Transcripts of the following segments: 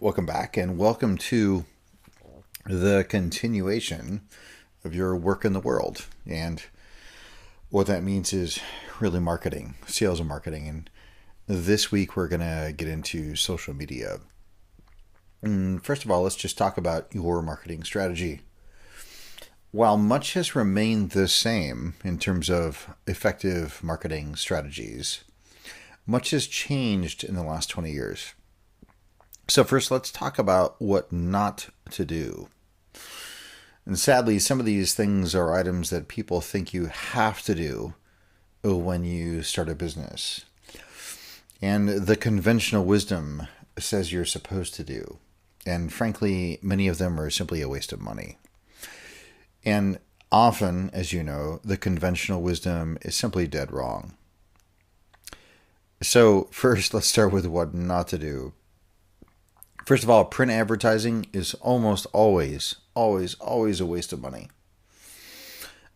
Welcome back, and welcome to the continuation of your work in the world. And what that means is really marketing, sales and marketing. And this week we're going to get into social media. And first of all, let's just talk about your marketing strategy. While much has remained the same in terms of effective marketing strategies, much has changed in the last 20 years. So first, let's talk about what not to do. And sadly, some of these things are items that people think you have to do when you start a business. And the conventional wisdom says you're supposed to do. And frankly, many of them are simply a waste of money. And often, as you know, the conventional wisdom is simply dead wrong. So first, let's start with what not to do. First of all, print advertising is almost always a waste of money.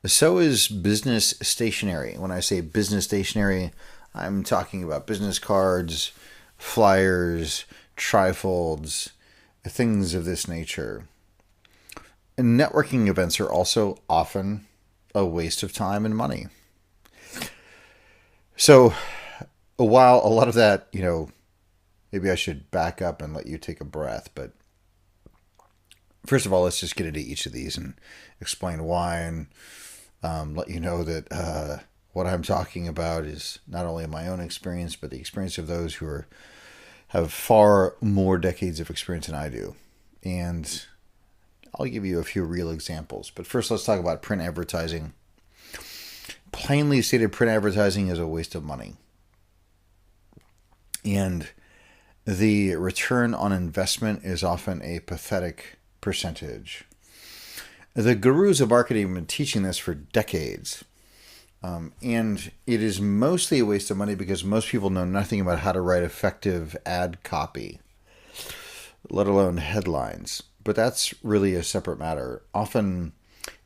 So is business stationery. When I say business stationery, I'm talking about business cards, flyers, trifolds, things of this nature. And networking events are also often a waste of time and money. So while a lot of that, maybe I should back up and let you take a breath. But first of all, let's just get into each of these and explain why, and let you know that what I'm talking about is not only my own experience, but the experience of those who have far more decades of experience than I do. And I'll give you a few real examples. But first, let's talk about print advertising. Plainly stated, print advertising is a waste of money. And the return on investment is often a pathetic percentage. The gurus of marketing have been teaching this for decades. And it is mostly a waste of money because most people know nothing about how to write effective ad copy, let alone headlines. But that's really a separate matter. Often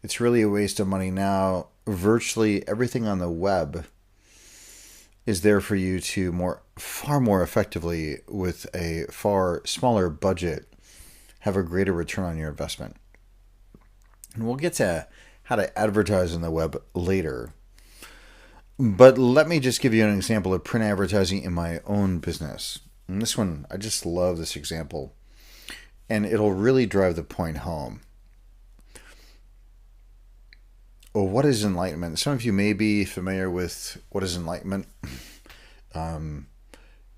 it's really a waste of money now. Virtually everything on the web is there for you to far more effectively, with a far smaller budget, have a greater return on your investment. And we'll get to how to advertise on the web later. But let me just give you an example of print advertising in my own business. And this one, I just love this example. And it'll really drive the point home. Well, what is enlightenment? Some of you may be familiar with what is enlightenment.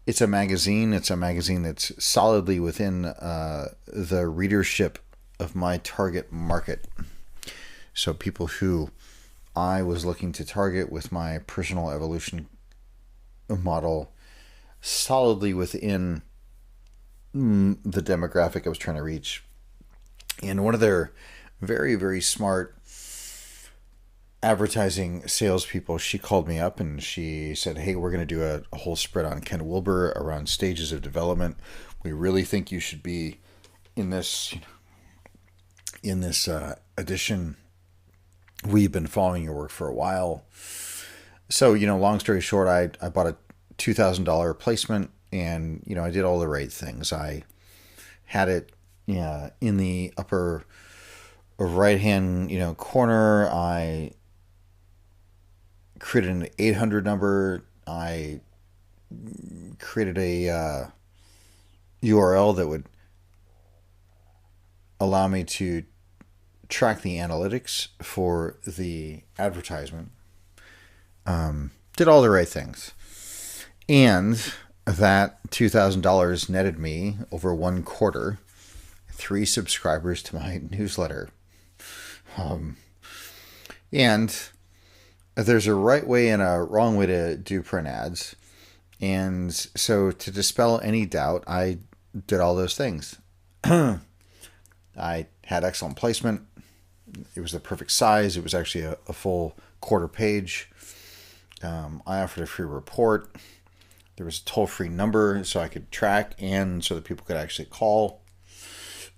It's a magazine. It's a magazine that's solidly within the readership of my target market. So people who I was looking to target with my personal evolution model, solidly within the demographic I was trying to reach. And one of their very, very smart advertising salespeople, she called me up and she said, "Hey, we're going to do a whole spread on Ken Wilber around stages of development. We really think you should be in this edition. We've been following your work for a while." So, long story short, I bought a $2,000 placement, and I did all the right things. I had it in the upper right hand corner. I created an 800 number. I created a URL that would allow me to track the analytics for the advertisement. Did all the right things. And that $2,000 netted me over one quarter 3 subscribers to my newsletter. And there's a right way and a wrong way to do print ads. And so to dispel any doubt, I did all those things. I had excellent placement. It was the perfect size. It was actually a full quarter page. I offered a free report. There was a toll-free number so I could track and so that people could actually call.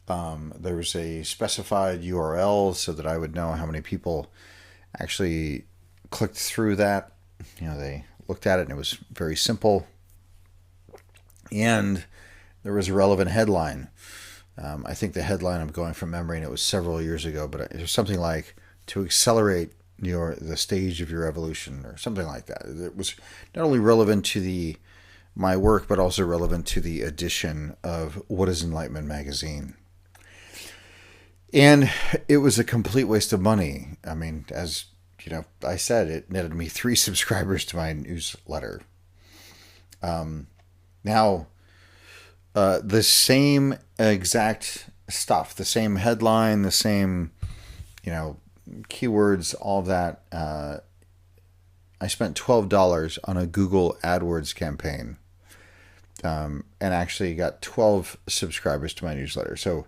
There was a specified URL so that I would know how many people actually clicked through that. They looked at it and it was very simple. And there was a relevant headline. I think the headline, I'm going from memory, and it was several years ago, but it was something like, to accelerate the stage of your evolution, or something like that. It was not only relevant to my work, but also relevant to the edition of What is Enlightenment magazine. And it was a complete waste of money. I mean, as I said, it netted me 3 subscribers to my newsletter. Now, the same exact stuff, the same headline, the same, keywords, all of that. I spent $12 on a Google AdWords campaign, and actually got 12 subscribers to my newsletter. So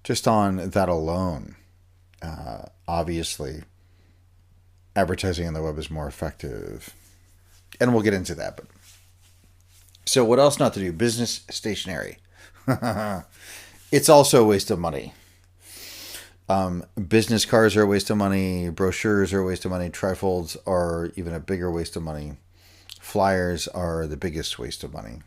just on that alone, obviously, advertising on the web is more effective. And we'll get into that. But so what else not to do? Business stationery. It's also a waste of money. Business cards are a waste of money. Brochures are a waste of money. Trifolds are even a bigger waste of money. Flyers are the biggest waste of money.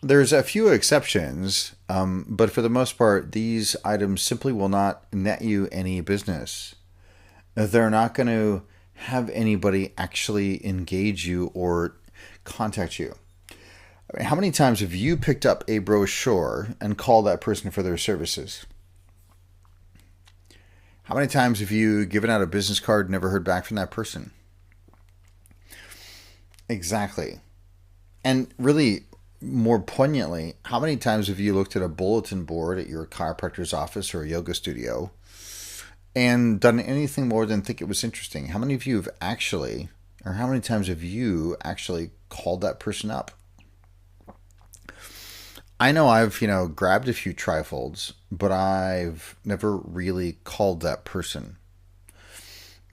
There's a few exceptions, but for the most part, these items simply will not net you any business. They're not going to have anybody actually engage you or contact you. I mean, how many times have you picked up a brochure and called that person for their services? How many times have you given out a business card and never heard back from that person? Exactly. And really, more poignantly, how many times have you looked at a bulletin board at your chiropractor's office or a yoga studio and done anything more than think it was interesting? How many of you have actually, or how many times have you actually called that person up? I know I've, grabbed a few trifolds, but I've never really called that person.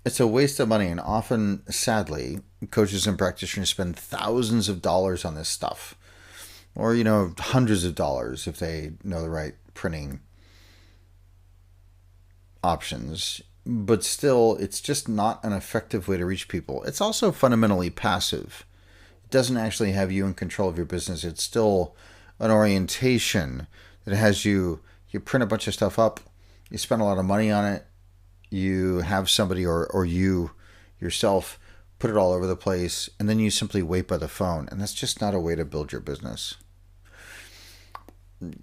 It's a waste of money, and often, sadly, coaches and practitioners spend thousands of dollars on this stuff. Or, hundreds of dollars if they know the right printing options. But still, it's just not an effective way to reach people. It's also fundamentally passive. It doesn't actually have you in control of your business. It's still an orientation that has you print a bunch of stuff up, you spend a lot of money on it, you have somebody or you yourself put it all over the place, and then you simply wait by the phone. And that's just not a way to build your business.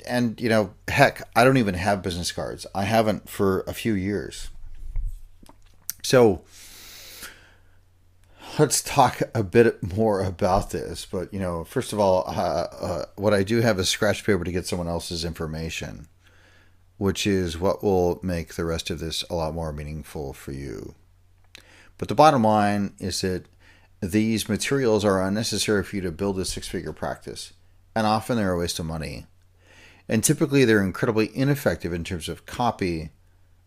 And, heck, I don't even have business cards. I haven't for a few years. So let's talk a bit more about this. But, first of all, what I do have is scratch paper to get someone else's information, which is what will make the rest of this a lot more meaningful for you. But the bottom line is that these materials are unnecessary for you to build a 6-figure practice, and often they're a waste of money. And typically they're incredibly ineffective in terms of copy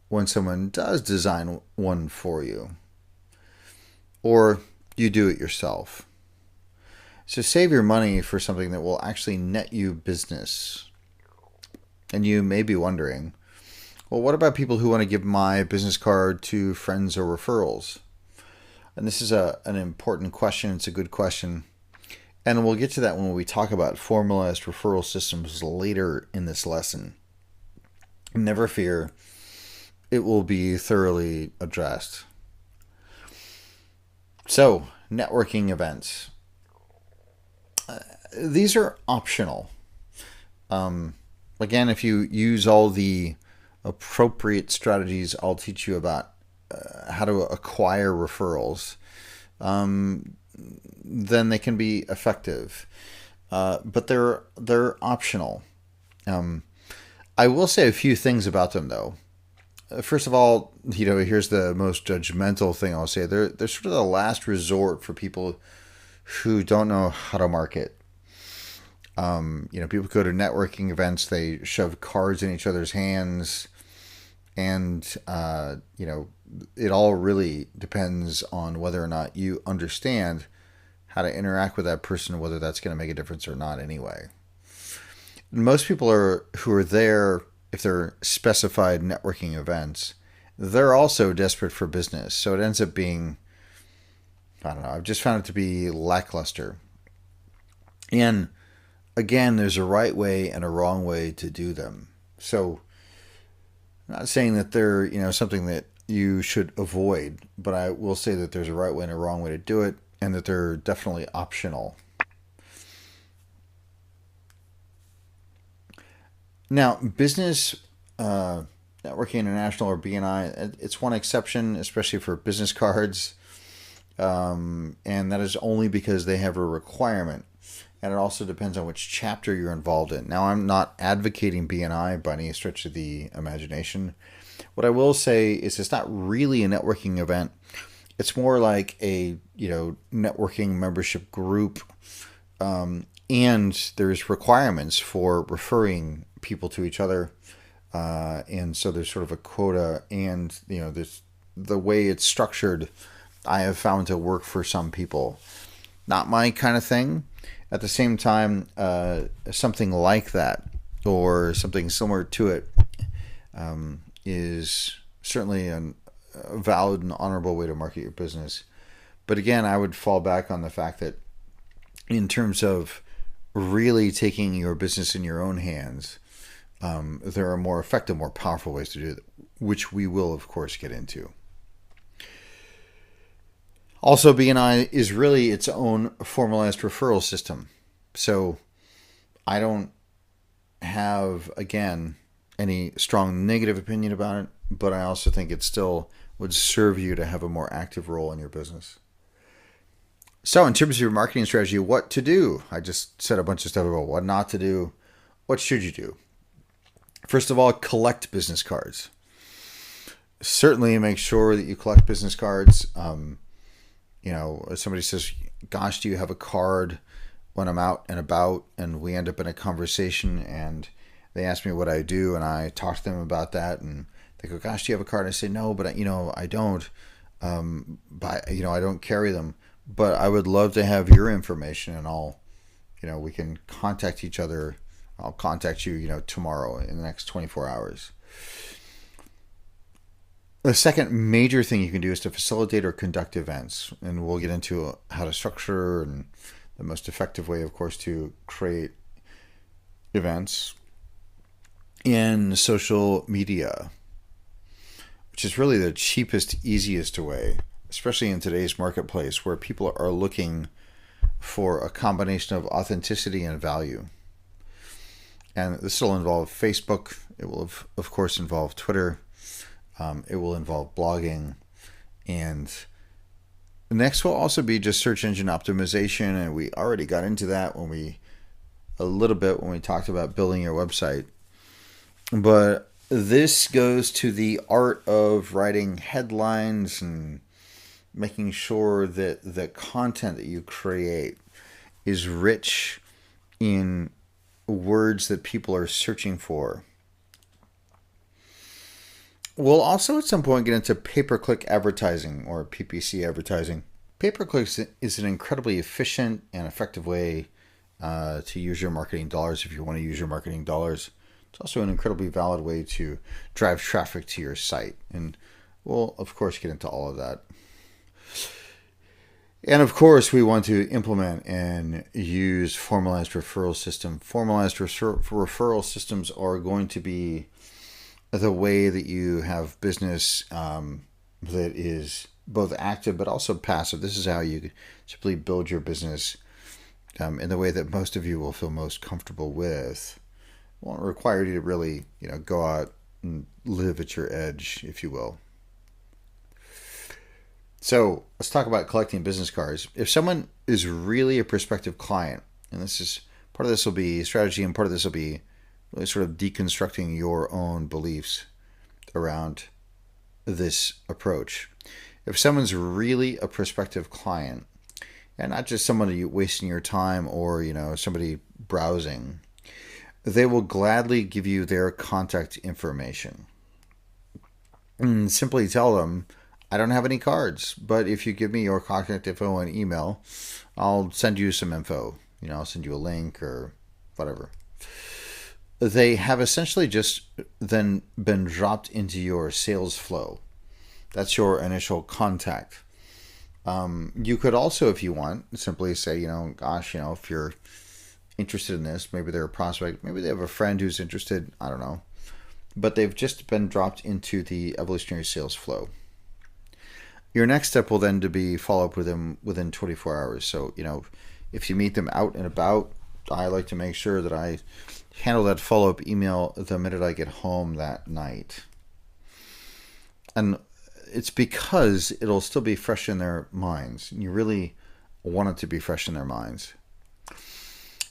when someone does design one for you, or you do it yourself. So save your money for something that will actually net you business. And you may be wondering, well, what about people who want to give my business card to friends or referrals? And this is an important question. It's a good question. And we'll get to that when we talk about formalized referral systems later in this lesson. Never fear, it will be thoroughly addressed. So, networking events. These are optional. Again, if you use all the appropriate strategies, I'll teach you about how to acquire referrals. Then they can be effective, but they're optional. I will say a few things about them, though. First of all, here's the most judgmental thing I'll say. They're sort of the last resort for people who don't know how to market. People go to networking events, they shove cards in each other's hands, and it all really depends on whether or not you understand how to interact with that person, whether that's going to make a difference or not anyway. Most people who are there, if they're specified networking events, they're also desperate for business. So it ends up being, I don't know, I've just found it to be lackluster. And again, there's a right way and a wrong way to do them. So I'm not saying that they're, something that you should avoid, but I will say that there's a right way and a wrong way to do it, and that they're definitely optional. Now, business networking international, or BNI, it's one exception, especially for business cards, and that is only because they have a requirement. And it also depends on which chapter you're involved in. Now, I'm not advocating BNI by any stretch of the imagination. What I will say is it's not really a networking event. It's more like a networking membership group, and there's requirements for referring people to each other, and so there's sort of a quota, and there's the way it's structured. I have found to work for some people. Not my kind of thing. At the same time, something like that or something similar to it is certainly a valid and honorable way to market your business. But again, I would fall back on the fact that in terms of really taking your business in your own hands, there are more effective, more powerful ways to do it, which we will, of course, get into. Also, BNI is really its own formalized referral system. So I don't have, again, any strong negative opinion about it, but I also think it still would serve you to have a more active role in your business. So in terms of your marketing strategy, what to do? I just said a bunch of stuff about what not to do. What should you do? First of all, collect business cards. Certainly make sure that you collect business cards. Somebody says, gosh, do you have a card when I'm out and about? And we end up in a conversation and they ask me what I do, and I talk to them about that, and they go, gosh, do you have a card? I say, no, but I don't. I don't carry them, but I would love to have your information, and we can contact each other. I'll contact you, tomorrow in the next 24 hours. The second major thing you can do is to facilitate or conduct events. And we'll get into how to structure and the most effective way, of course, to create events in social media, which is really the cheapest, easiest way, especially in today's marketplace where people are looking for a combination of authenticity and value. And this will involve Facebook. It will, of course, involve Twitter. It will involve blogging, and next will also be just search engine optimization, and we already got into that when we talked about building your website. But this goes to the art of writing headlines and making sure that the content that you create is rich in words that people are searching for. We'll also at some point get into pay-per-click advertising, or PPC advertising. Pay-per-click is an incredibly efficient and effective way to use your marketing dollars if you want to use your marketing dollars. It's also an incredibly valid way to drive traffic to your site. And we'll, of course, get into all of that. And of course, we want to implement and use formalized referral system. Formalized referral systems are going to be the way that you have business that is both active but also passive. This is how you simply build your business in the way that most of you will feel most comfortable with. It won't require you to really, go out and live at your edge, if you will. So let's talk about collecting business cards. If someone is really a prospective client, and part of this will be strategy, and part of this will be really sort of deconstructing your own beliefs around this approach. If someone's really a prospective client, and not just somebody wasting your time or, somebody browsing, they will gladly give you their contact information. And simply tell them, I don't have any cards, but if you give me your contact info and email, I'll send you some info. I'll send you a link or whatever. They have essentially just then been dropped into your sales flow. That's your initial contact. You could also, if you want, simply say, if you're interested in this. Maybe they're a prospect. Maybe they have a friend who's interested. I don't know. But they've just been dropped into the evolutionary sales flow. Your next step will then to be follow up with them within 24 hours. So, if you meet them out and about, I like to make sure that I handle that follow-up email the minute I get home that night. And it's because it'll still be fresh in their minds. You really want it to be fresh in their minds.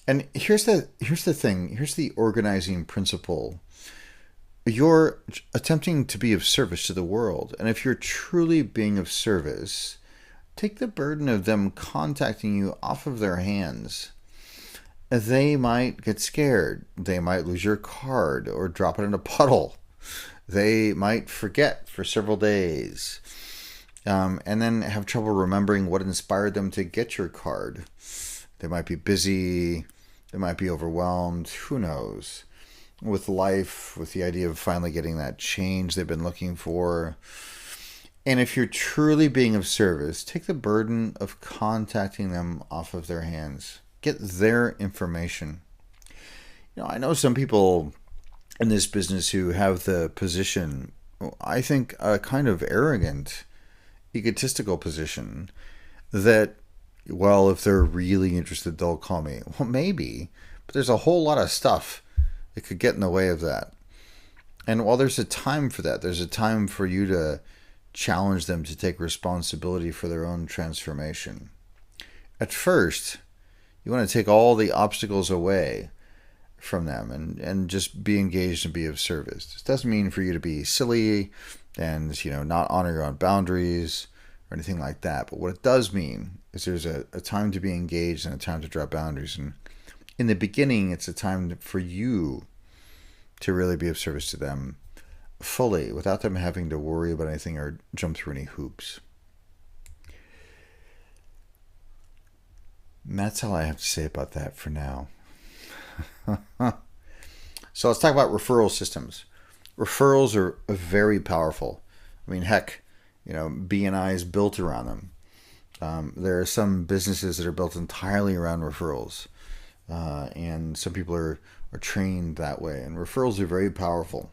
And here's the thing. Here's the organizing principle. You're attempting to be of service to the world. And if you're truly being of service, take the burden of them contacting you off of their hands. They might get scared. They might lose your card or drop it in a puddle. They might forget for several days. And then have trouble remembering what inspired them to get your card. They might be busy. They might be overwhelmed. Who knows? With life, with the idea of finally getting that change they've been looking for. And if you're truly being of service, take the burden of contacting them off of their hands. Get their information. I know some people in this business who have the position, I think a kind of arrogant, egotistical position that, well, if they're really interested, they'll call me. Well, maybe, but there's a whole lot of stuff that could get in the way of that. And while there's a time for that, there's a time for you to challenge them to take responsibility for their own transformation. At first, you want to take all the obstacles away from them and just be engaged and be of service. This doesn't mean for you to be silly and not honor your own boundaries or anything like that. But what it does mean is there's a time to be engaged and a time to drop boundaries. And in the beginning, it's a time for you to really be of service to them fully without them having to worry about anything or jump through any hoops. And that's all I have to say about that for now. So let's talk about referral systems. Referrals are very powerful. I mean, heck, B&I is built around them. There are some businesses that are built entirely around referrals. And some people are trained that way. And referrals are very powerful.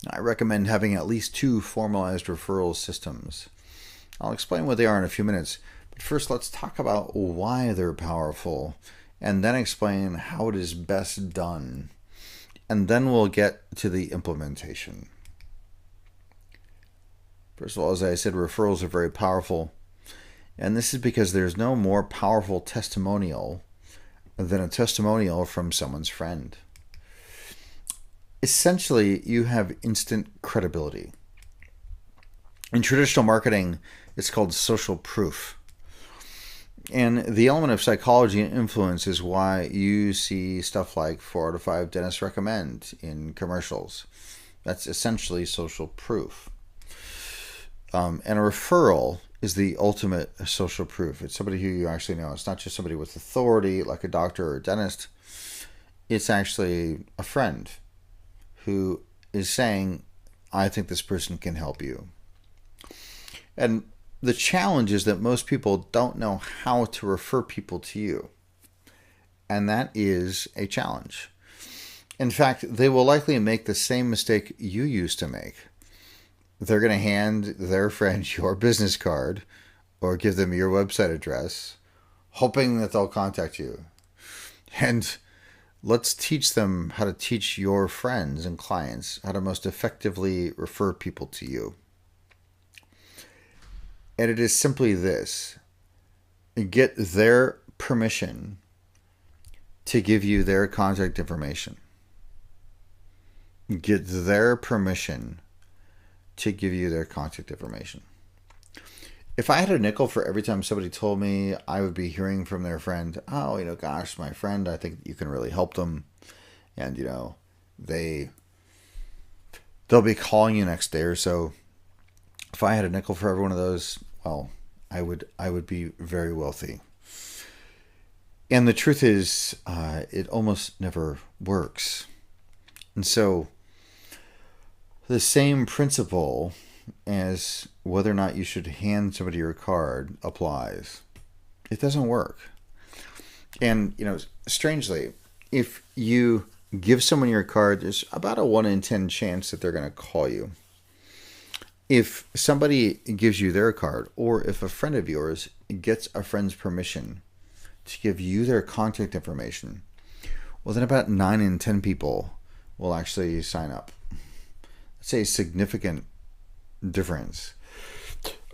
I recommend having at least 2 formalized referral systems. I'll explain what they are in a few minutes. But first, let's talk about why they're powerful, and then explain how it is best done. And then we'll get to the implementation. First of all, as I said, referrals are very powerful. And this is because there's no more powerful testimonial than a testimonial from someone's friend. Essentially, you have instant credibility. In traditional marketing, it's called social proof. And the element of psychology and influence is why you see stuff like 4 out of 5 dentists recommend in commercials. That's essentially social proof. And a referral is the ultimate social proof. It's somebody who you actually know. It's not just somebody with authority like a doctor or a dentist. It's actually a friend who is saying, I think this person can help you. And the challenge is that most people don't know how to refer people to you. And that is a challenge. In fact, they will likely make the same mistake you used to make. They're going to hand their friend your business card or give them your website address, hoping that they'll contact you. And let's teach them how to teach your friends and clients how to most effectively refer people to you. And it is simply this: get their permission to give you their contact information. Get their permission to give you their contact information. If I had a nickel for every time somebody told me I would be hearing from their friend, oh, gosh, my friend, I think you can really help them. And, they'll be calling you next day or so. If I had a nickel for every one of those, well, I would be very wealthy. And the truth is, it almost never works. And so the same principle as whether or not you should hand somebody your card applies. It doesn't work. And, strangely, if you give someone your card, there's about a 1 in 10 chance that they're going to call you. If somebody gives you their card, or if a friend of yours gets a friend's permission to give you their contact information, well, then about 9 in 10 people will actually sign up. That's a significant difference.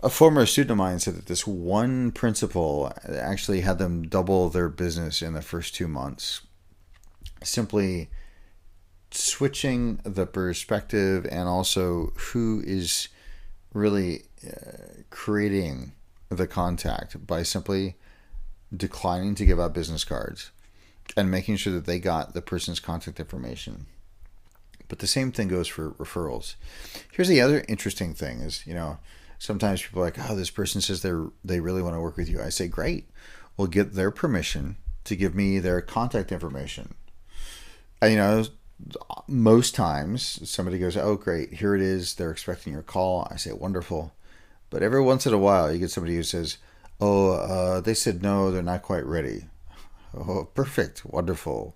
A former student of mine said that this one principle actually had them double their business in the first 2 months. Simply switching the perspective and also who is really creating the contact by simply declining to give out business cards and making sure that they got the person's contact information. But the same thing goes for referrals. Here's the other interesting thing is, sometimes people are like, oh, this person says they really want to work with you. I say, great. We'll get their permission to give me their contact information. And, most times somebody goes, oh, great, here it is. They're expecting your call. I say, wonderful. But every once in a while, you get somebody who says, oh, they said no, they're not quite ready. Oh, perfect. Wonderful.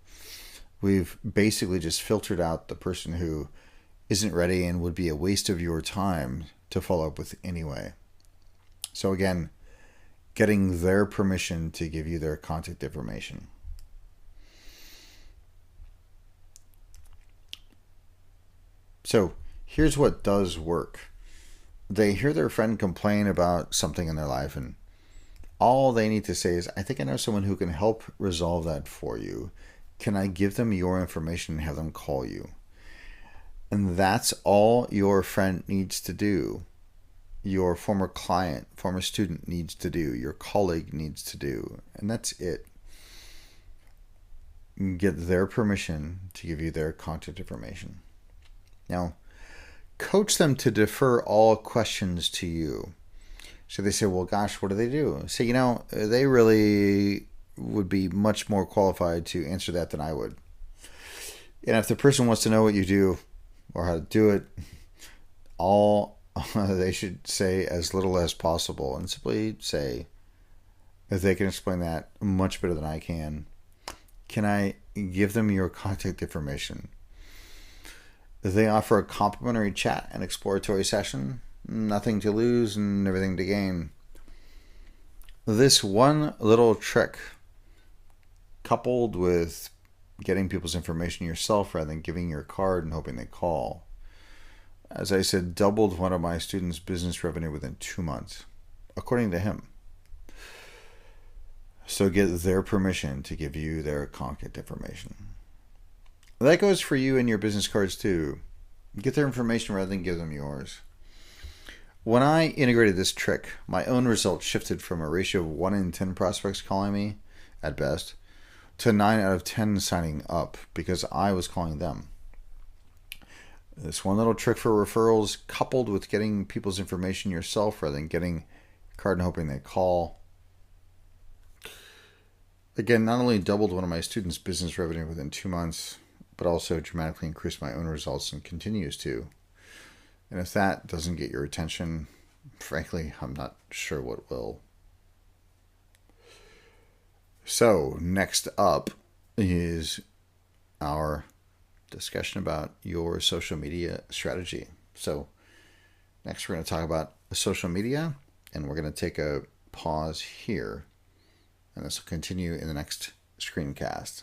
We've basically just filtered out the person who isn't ready and would be a waste of your time to follow up with anyway. So again, getting their permission to give you their contact information. So here's what does work. They hear their friend complain about something in their life, and all they need to say is, I think I know someone who can help resolve that for you. Can I give them your information and have them call you? And that's all your friend needs to do. Your former client, former student needs to do. Your colleague needs to do. And that's it. Get their permission to give you their contact information. Now, coach them to defer all questions to you. So they say, well, gosh, what do they do? Say, they really would be much more qualified to answer that than I would. And if the person wants to know what you do or how to do it, all they should say as little as possible and simply say, if they can explain that much better than I can I give them your contact information? They offer a complimentary chat and exploratory session. Nothing to lose and everything to gain. This one little trick, coupled with getting people's information yourself rather than giving your card and hoping they call, as I said, doubled one of my students' business revenue within 2 months, according to him. So get their permission to give you their contact information. That goes for you and your business cards too. Get their information rather than give them yours. When I integrated this trick, my own results shifted from a ratio of 1 in 10 prospects calling me, at best, to 9 out of 10 signing up because I was calling them. This one little trick for referrals, coupled with getting people's information yourself rather than getting a card and hoping they call, again, not only doubled one of my students' business revenue within 2 months, but also dramatically increased my own results and continues to. And if that doesn't get your attention, frankly, I'm not sure what will. So next up is our discussion about your social media strategy. So next we're going to talk about social media, and we're going to take a pause here, and this will continue in the next screencast.